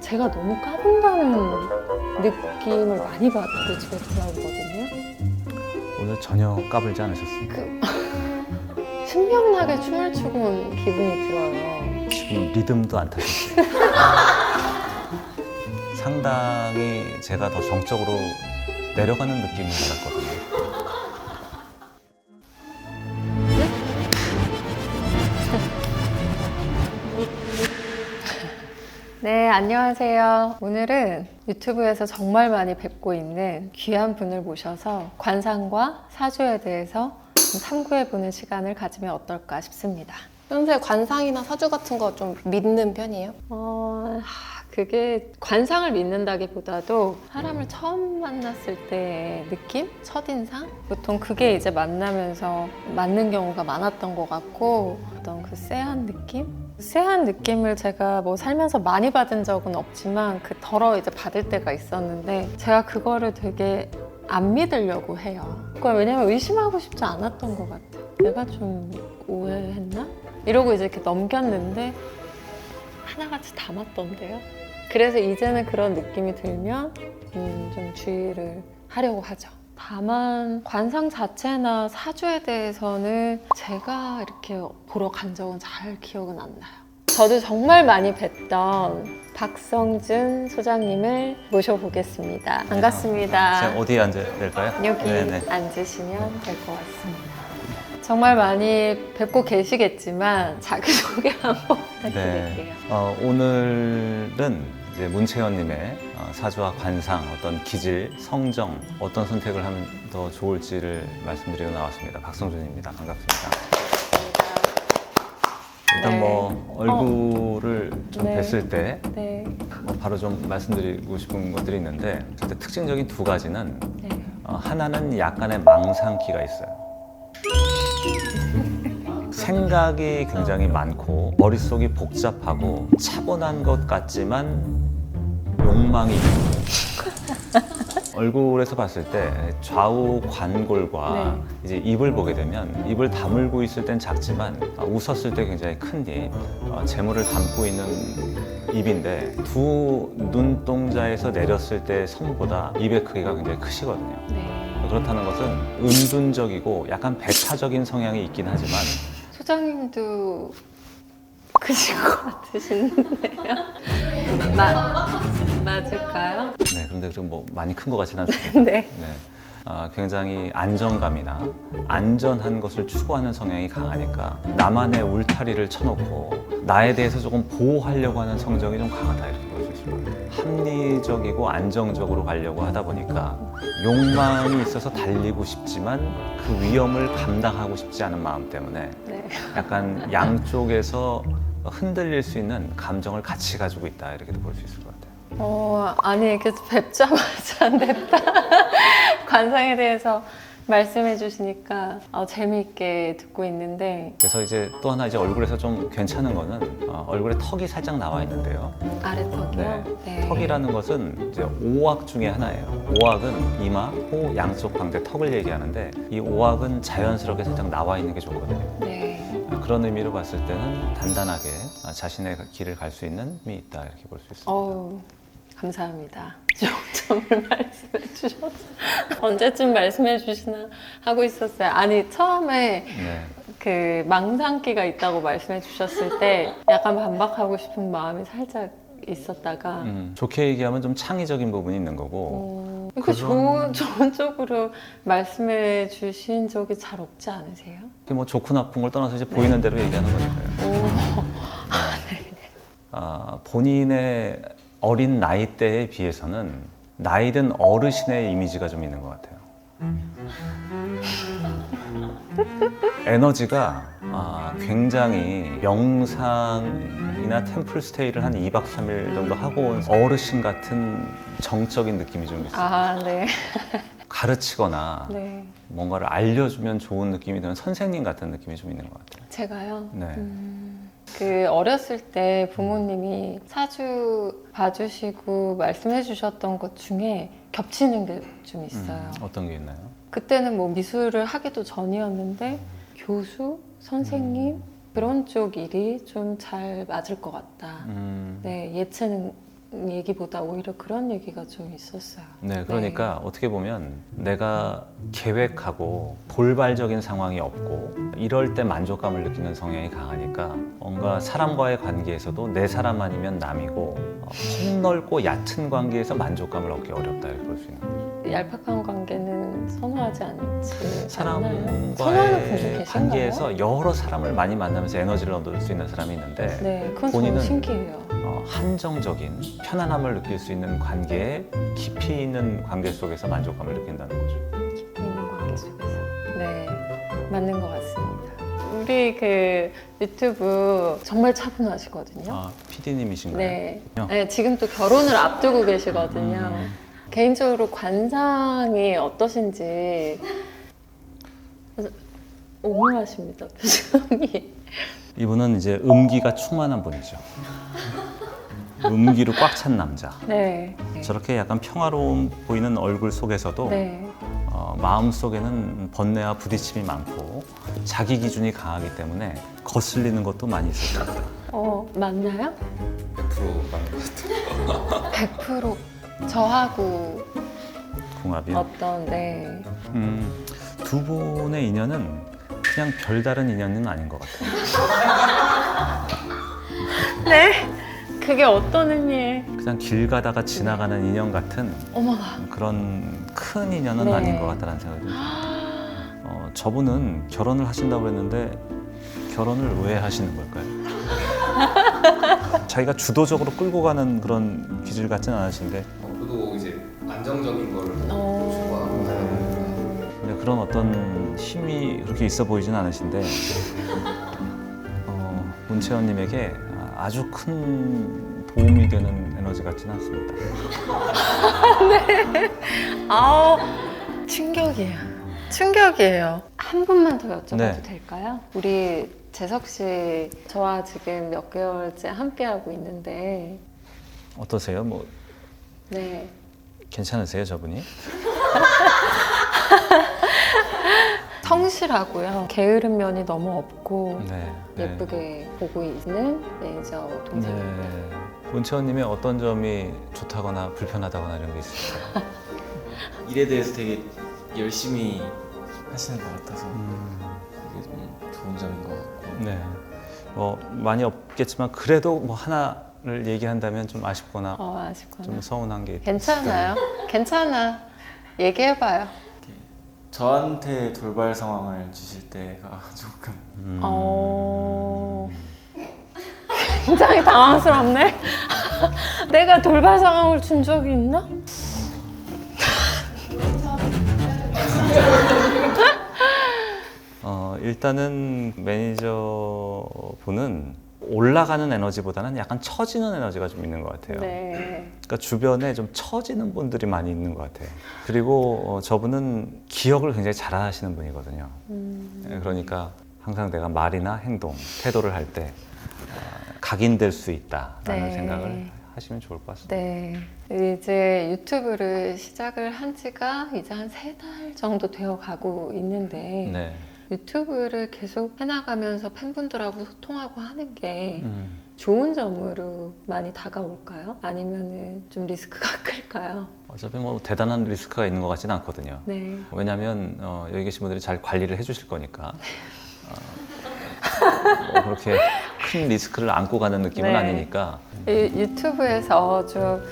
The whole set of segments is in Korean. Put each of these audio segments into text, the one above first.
제가 너무 까분다는 느낌을 많이 받고 집에 돌아오거든요. 오늘 전혀 까불지 않으셨습니까? 신명나게 춤을 추고 온 기분이 들어요. 지금 리듬도 안 타셨어요. 상당히 제가 더 정적으로 내려가는 느낌을 받았거든요. 네, 안녕하세요. 오늘은 유튜브에서 정말 많이 뵙고 있는 귀한 분을 모셔서 관상과 사주에 대해서 좀 탐구해보는 시간을 가지면 어떨까 싶습니다. 평소에 관상이나 사주 같은 거 좀 믿는 편이에요? 그게 관상을 믿는다기보다도 사람을 처음 만났을 때의 느낌? 첫인상? 보통 그게 이제 만나면서 맞는 경우가 많았던 것 같고 어떤 그 쎄한 느낌? 쎄한 느낌을 제가 뭐 살면서 많이 받은 적은 없지만 그 덜어 이제 받을 때가 있었는데 제가 그거를 되게 안 믿으려고 해요. 왜냐면 의심하고 싶지 않았던 것 같아요. 내가 좀 오해했나? 이러고 이제 이렇게 넘겼는데 하나같이 다 맞던데요? 그래서 이제는 그런 느낌이 들면 좀 주의를 하려고 하죠. 다만 관상 자체나 사주에 대해서는 제가 이렇게 보러 간 적은 잘 기억은 안 나요. 저도 정말 많이 뵀던 박성준 소장님을 모셔보겠습니다. 반갑습니다. 제가 어디에 앉아야 될까요? 여기 네네. 앉으시면 될 것 같습니다. 정말 많이 뵙고 계시겠지만 자기소개 한번 부탁드릴게요. 오늘은 이제 문채연님의 사주와 관상, 어떤 기질, 성정, 어떤 선택을 하면 더 좋을지를 말씀드리고 나왔습니다. 박성준입니다. 반갑습니다. 일단 네. 뭐 얼굴을 좀 네. 뵀을 때 네. 바로 좀 말씀드리고 싶은 것들이 있는데 일단 특징적인 두 가지는 네. 하나는 약간의 망상기가 있어요. 생각이 굉장히 많고 머릿속이 복잡하고 차분한 것 같지만 욕망이 있고 얼굴에서 봤을 때 좌우 관골과 네. 이제 입을 보게 되면 입을 다물고 있을 땐 작지만 웃었을 때 굉장히 큰 입, 재물을 담고 있는 입인데 두 눈동자에서 내렸을 때 성보다 입의 크기가 굉장히 크시거든요. 네. 그렇다는 것은 은둔적이고 약간 배타적인 성향이 있긴 하지만 소장님도 크신 것 같으신데요? 맞을까요? 네, 그런데 그럼 뭐 많이 큰 것 같지는 않습니다. 네. 네. 굉장히 안정감이나 안전한 것을 추구하는 성향이 강하니까 나만의 울타리를 쳐놓고 나에 대해서 조금 보호하려고 하는 성정이 좀 강하다 이렇게 볼 수 있을 것 같아요. 합리적이고 안정적으로 가려고 하다 보니까 욕망이 있어서 달리고 싶지만 그 위험을 감당하고 싶지 않은 마음 때문에 네. 약간 양쪽에서 흔들릴 수 있는 감정을 같이 가지고 있다 이렇게도 볼 수 있을 것 같아요. 아니 이렇게 뵙자마자 냈다 관상에 대해서 말씀해 주시니까 재미있게 듣고 있는데 그래서 이제 또 하나 이제 얼굴에서 좀 괜찮은 거는 얼굴에 턱이 살짝 나와 있는데요. 아래턱이요? 네. 턱이라는 것은 이제 오악 중에 하나예요. 오악은 이마, 코 양쪽 광대 턱을 얘기하는데 이 오악은 자연스럽게 살짝 나와 있는 게 좋거든요. 네. 그런 의미로 봤을 때는 단단하게 자신의 길을 갈 수 있는 힘이 있다 이렇게 볼 수 있습니다. 감사합니다. 중점을 말씀해 주셔서 언제쯤 말씀해 주시나 하고 있었어요. 아니 처음에 네. 그 망상기가 있다고 말씀해 주셨을 때 약간 반박하고 싶은 마음이 살짝 있었다가 좋게 얘기하면 좀 창의적인 부분이 있는 거고 이렇게 그런- 좋은 쪽으로 말씀해 주신 적이 잘 없지 않으세요? 뭐 좋고 나쁜 걸 떠나서 이제 보이는 대로 얘기하는 거니까요. 본인의 어린 나이대에 비해서는 나이든 어르신의 이미지가 좀 있는 것 같아요. 에너지가 굉장히 명상이나 템플 스테이를 한 2박 3일 정도 하고 온 어르신 같은 정적인 느낌이 좀 있어요. 네. 가르치거나 네. 뭔가를 알려주면 좋은 느낌이 드는 선생님 같은 느낌이 좀 있는 것 같아요. 제가요? 네. 그 어렸을 때 부모님이 사주 봐주시고 말씀해 주셨던 것 중에 겹치는 게 좀 있어요. 어떤 게 있나요? 그때는 뭐 미술을 하기도 전이었는데 교수, 선생님 그런 쪽 일이 좀 잘 맞을 것 같다. 네, 예체능 얘기보다 오히려 그런 얘기가 좀 있었어요. 네, 그러니까 어떻게 보면 내가 계획하고 돌발적인 상황이 없고 이럴 때 만족감을 느끼는 성향이 강하니까 뭔가 사람과의 관계에서도 내 사람 아니면 남이고 폭넓고 얕은 관계에서 만족감을 얻기 어렵다 이렇게 볼 수 있는 거죠. 얄팍한 관계는 선호하지 않지 않나요? 선호하는 분들 사람과의 계신가요? 관계에서 여러 사람을 많이 만나면서 에너지를 얻을 수 있는 사람이 있는데 네, 그건 본인은 저는 신기해요. 한정적인 편안함을 느낄 수 있는 관계에 깊이 있는 관계 속에서 만족감을 느낀다는 거죠. 깊이 있는 관계 속에서. 네, 맞는 것 같습니다. 우리 그 유튜브 정말 차분하시거든요. 아, PD님이신가요? 네. 네, 지금 또 결혼을 앞두고 계시거든요. 개인적으로 관상이 어떠신지 오묘하십니다, 표정이. 이분은 이제 음기가 충만한 분이죠. 음기로 꽉 찬 남자. 네. 저렇게 약간 평화로운 보이는 얼굴 속에서도 네. 마음 속에는 번뇌와 부딪힘이 많고 자기 기준이 강하기 때문에 거슬리는 것도 많이 있을 거예요. 맞나요? 100% 맞는 것 같아요. 100% 저하고 궁합이요. 어떤, 네. 두 분의 인연은 그냥 별다른 인연은 아닌 것 같아요. 네? 그게 어떤 의미에? 그냥 길 가다가 지나가는 인연 같은 어머나. 그런 큰 인연은 네. 아닌 것 같다는 생각이 들어요. 저분은 결혼을 하신다고 했는데 결혼을 왜 하시는 걸까요? 자기가 주도적으로 끌고 가는 그런 기질 같지는 않으신데 저도 이제 안정적인 거를 어. 좋아하고 근데 그런 어떤 힘이 그렇게 있어 보이진 않으신데 문채원님에게 아주 큰 도움이 되는 에너지 같지는 않습니다. 아우, 충격이에요. 충격이에요. 한 분만 더 여쭤봐도 네. 될까요? 우리 재석 씨, 저와 지금 몇 개월째 함께하고 있는데, 어떠세요? 뭐 네. 괜찮으세요, 저분이? 성실하고요. 게으른 면이 너무 없고, 네. 예쁘게 보고 있는 매니저 동생입니다. 네. 문채원님의 어떤 점이 좋다거나 불편하다거나 이런 게 있을까요? 일에 대해서 되게 열심히 하시는 것 같아서 이게 좀 좋은 점인 것 같고 네. 많이 없겠지만 그래도 뭐 하나를 얘기한다면 좀 아쉽거나 아쉽구나. 좀 서운한 게 괜찮아요. 괜찮아. 얘기해봐요. 저한테 돌발 상황을 주실 때가 조금 굉장히 당황스럽네. 내가 돌발 상황을 준 적이 있나? 일단은 매니저 분은 올라가는 에너지보다는 약간 처지는 에너지가 좀 있는 것 같아요. 네. 그러니까 주변에 좀 처지는 분들이 많이 있는 것 같아요. 그리고 저분은 기억을 굉장히 잘하시는 분이거든요. 네, 그러니까 항상 내가 말이나 행동, 태도를 할 때 각인될 수 있다라는 네. 생각을 하시면 좋을 것 같습니다. 네. 이제 유튜브를 시작을 한 지가 이제 한 3달 정도 되어 가고 있는데, 네. 유튜브를 계속 해나가면서 팬분들하고 소통하고 하는 게 음. 좋은 점으로 많이 다가올까요? 아니면은 좀 리스크가 클까요? 어차피 뭐 대단한 리스크가 있는 것 같지는 않거든요. 네. 왜냐하면 여기 계신 분들이 잘 관리를 해주실 거니까 뭐 그렇게 큰 리스크를 안고 가는 느낌은 네. 아니니까. 이 유튜브에서 좀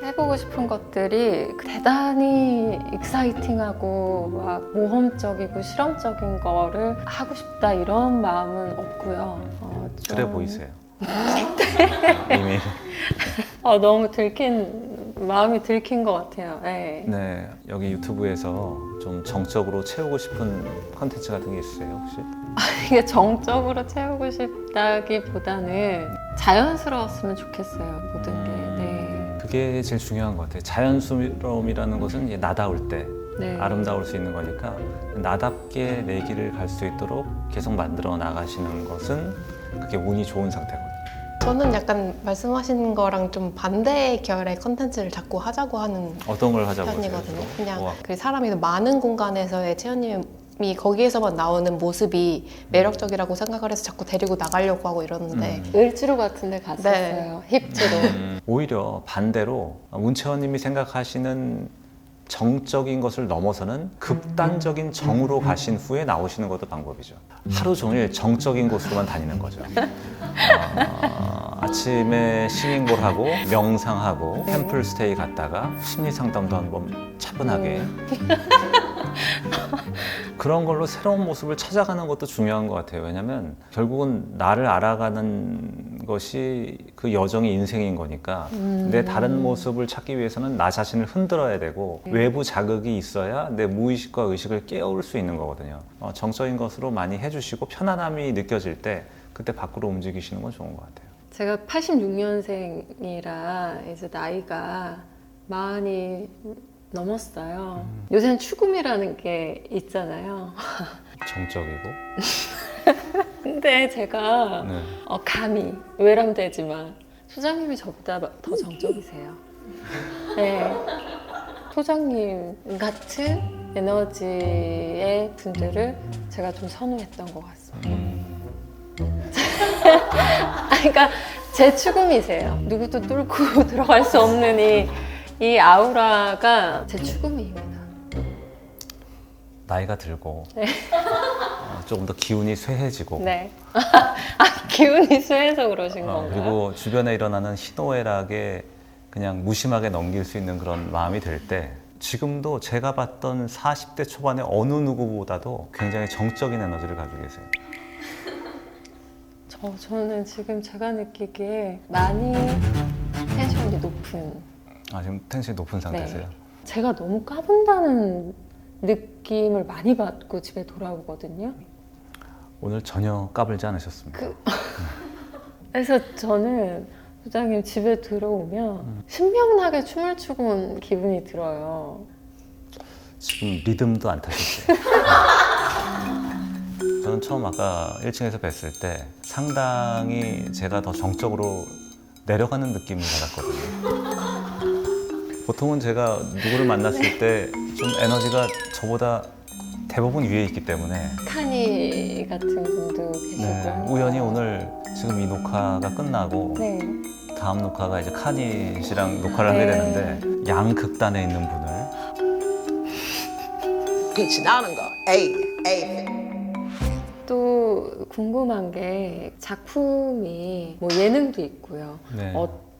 해보고 싶은 것들이 대단히 익사이팅하고 막 모험적이고 실험적인 거를 하고 싶다 이런 마음은 없고요. 좀 그래 보이세요. 이미. 너무 마음이 들킨 것 같아요. 네. 네, 여기 유튜브에서 좀 정적으로 채우고 싶은 컨텐츠 같은 게 있으세요 혹시? 이게 정적으로 채우고 싶다기보다는 자연스러웠으면 좋겠어요. 모든 게. 네. 그게 제일 중요한 것 같아요. 자연스러움이라는 것은 이제 나다울 때 네. 아름다울 수 있는 거니까 나답게 내 길을 갈 수 있도록 계속 만들어 나가시는 것은 그게 운이 좋은 상태거든요. 저는 약간 말씀하신 거랑 좀 반대 결의 컨텐츠를 자꾸 하자고 하는 어떤 걸 하자고 편이거든요. 하세요? 그냥 우와. 그 사람이 많은 공간에서의 채연님의 거기에서만 나오는 모습이 매력적이라고 생각을 해서 자꾸 데리고 나가려고 하고 이러는데 을지로 같은 데 갔었어요. 힙지로. 오히려 반대로 문채원님이 생각하시는 정적인 것을 넘어서는 극단적인 정으로 가신 후에 나오시는 것도 방법이죠. 하루 종일 정적인 곳으로만 다니는 거죠. 아침에 싱잉볼 하고 명상하고 템플 스테이 갔다가 심리 상담도 한번 차분하게 그런 걸로 새로운 모습을 찾아가는 것도 중요한 것 같아요. 왜냐하면 결국은 나를 알아가는 것이 그 여정이 인생인 거니까 내 다른 모습을 찾기 위해서는 나 자신을 흔들어야 되고 외부 자극이 있어야 내 무의식과 의식을 깨울 수 있는 거거든요. 정적인 것으로 많이 해주시고 편안함이 느껴질 때 그때 밖으로 움직이시는 건 좋은 것 같아요. 제가 86년생이라 이제 나이가 많이 넘었어요. 요새는 추금이라는 게 있잖아요. 정적이고 근데 제가 네. 감히 외람되지만 소장님이 저보다 더 정적이세요. 네. 소장님 같은 에너지의 분들을 제가 좀 선호했던 것 같습니다. 그러니까 제 추금이세요. 누구도 뚫고 들어갈 수 없는 이 아우라가 제 추금입니다. 나이가 들고 네. 조금 더 기운이 쇠해지고 네. 기운이 쇠해서 그러신 건가요? 그리고 주변에 일어나는 희노애락에 그냥 무심하게 넘길 수 있는 그런 마음이 들 때 지금도 제가 봤던 40대 초반의 어느 누구보다도 굉장히 정적인 에너지를 가지고 계세요. 저는 지금 제가 느끼기에 많이 텐션이 높은 지금 텐션이 높은 상태세요? 네. 제가 너무 까분다는 느낌을 많이 받고 집에 돌아오거든요. 오늘 전혀 까불지 않으셨습니다. 그래서 저는 소장님 집에 들어오면 신명나게 춤을 추고 온 기분이 들어요. 지금 리듬도 안 타셨어요. 저는 처음 아까 1층에서 뵀을 때 상당히 제가 더 정적으로 내려가는 느낌을 받았거든요. 보통은 제가 누구를 만났을 때 좀 에너지가 저보다 대부분 위에 있기 때문에 카니 같은 분도 계시고 우연히 오늘 지금 이 녹화가 끝나고 네. 다음 녹화가 이제 카니 씨랑 녹화를 하게 네. 되는데 양극단에 있는 분을 빛이 나는 거. 에이, 에이. 또 궁금한 게 작품이 뭐 예능도 있고요. 네.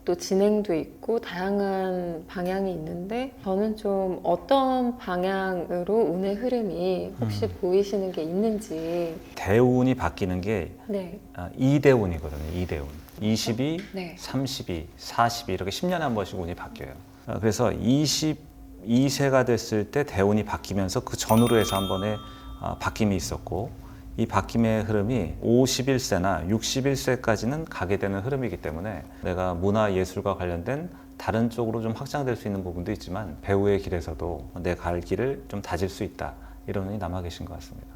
또 진행도 있고 다양한 방향이 있는데 저는 좀 어떤 방향으로 운의 흐름이 혹시 보이시는 게 있는지. 대운이 바뀌는 게 네. 2대운이거든요. 2대운. 22, 네. 32, 42 이렇게 10년에 한 번씩 운이 바뀌어요. 그래서 22세가 됐을 때 대운이 바뀌면서 그 전후로 해서 한 번의 바뀜이 있었고 이 바뀜의 흐름이 51세나 61세까지는 가게 되는 흐름이기 때문에 내가 문화 예술과 관련된 다른 쪽으로 좀 확장될 수 있는 부분도 있지만 배우의 길에서도 내 갈 길을 좀 다질 수 있다 이런 분이 남아 계신 것 같습니다.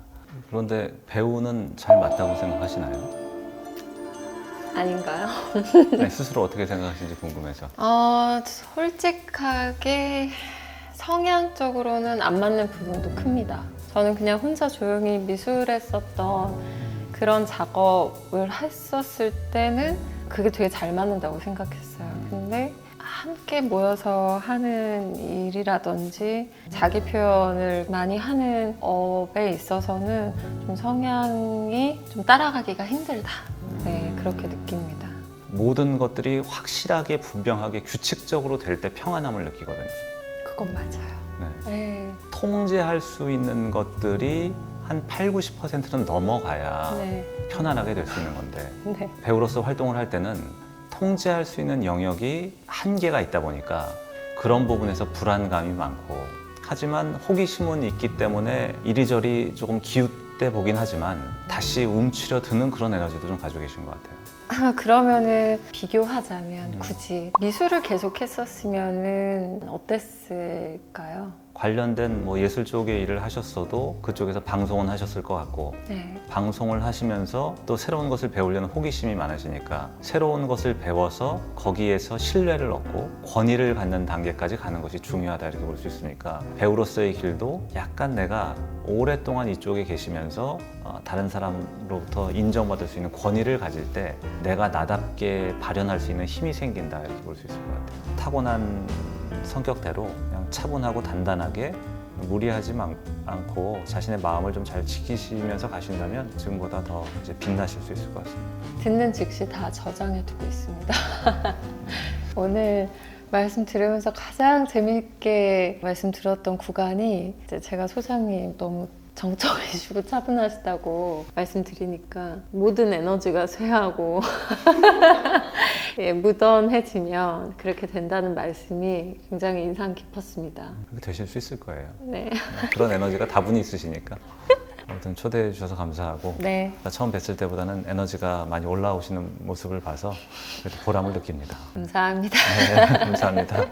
그런데 배우는 잘 맞다고 생각하시나요? 아닌가요? 네, 스스로 어떻게 생각하시는지 궁금해서. 솔직하게 성향적으로는 안 맞는 부분도 큽니다. 저는 그냥 혼자 조용히 미술했었던 그런 작업을 했었을 때는 그게 되게 잘 맞는다고 생각했어요. 근데 함께 모여서 하는 일이라든지 자기 표현을 많이 하는 업에 있어서는 좀 성향이 좀 따라가기가 힘들다. 네, 그렇게 느낍니다. 모든 것들이 확실하게 분명하게 규칙적으로 될 때 평안함을 느끼거든요. 그건 맞아요. 네. 네. 통제할 수 있는 것들이 한 8, 90%는 넘어가야 네. 편안하게 될 수 있는 건데 네. 배우로서 활동을 할 때는 통제할 수 있는 영역이 한계가 있다 보니까 그런 부분에서 불안감이 많고 하지만 호기심은 있기 때문에 이리저리 조금 기웃대 보긴 하지만 다시 움츠려 드는 그런 에너지도 좀 가지고 계신 것 같아요. 그러면은 비교하자면 굳이 미술을 계속 했었으면은 어땠을까요? 관련된 뭐 예술 쪽의 일을 하셨어도 그쪽에서 방송은 하셨을 것 같고 네. 방송을 하시면서 또 새로운 것을 배우려는 호기심이 많으시니까 새로운 것을 배워서 거기에서 신뢰를 얻고 권위를 갖는 단계까지 가는 것이 중요하다 이렇게 볼 수 있으니까 배우로서의 길도 약간 내가 오랫동안 이쪽에 계시면서 다른 사람으로부터 인정받을 수 있는 권위를 가질 때 내가 나답게 발현할 수 있는 힘이 생긴다 이렇게 볼 수 있을 것 같아요. 타고난 성격대로 그냥 차분하고 단단하게 무리하지 않고 자신의 마음을 좀 잘 지키시면서 가신다면 지금보다 더 이제 빛나실 수 있을 것 같습니다. 듣는 즉시 다 저장해 두고 있습니다. 오늘 말씀 들으면서 가장 재미있게 말씀 들었던 구간이 이제 제가 소장님 너무 정적이시고 차분하시다고 말씀드리니까 모든 에너지가 쇠하고 예, 무던해지면 그렇게 된다는 말씀이 굉장히 인상 깊었습니다. 그렇게 되실 수 있을 거예요. 네. 그런 에너지가 다분히 있으시니까. 아무튼 초대해 주셔서 감사하고 네. 처음 뵀을 때보다는 에너지가 많이 올라오시는 모습을 봐서 그래도 보람을 느낍니다. 감사합니다. 네, 감사합니다.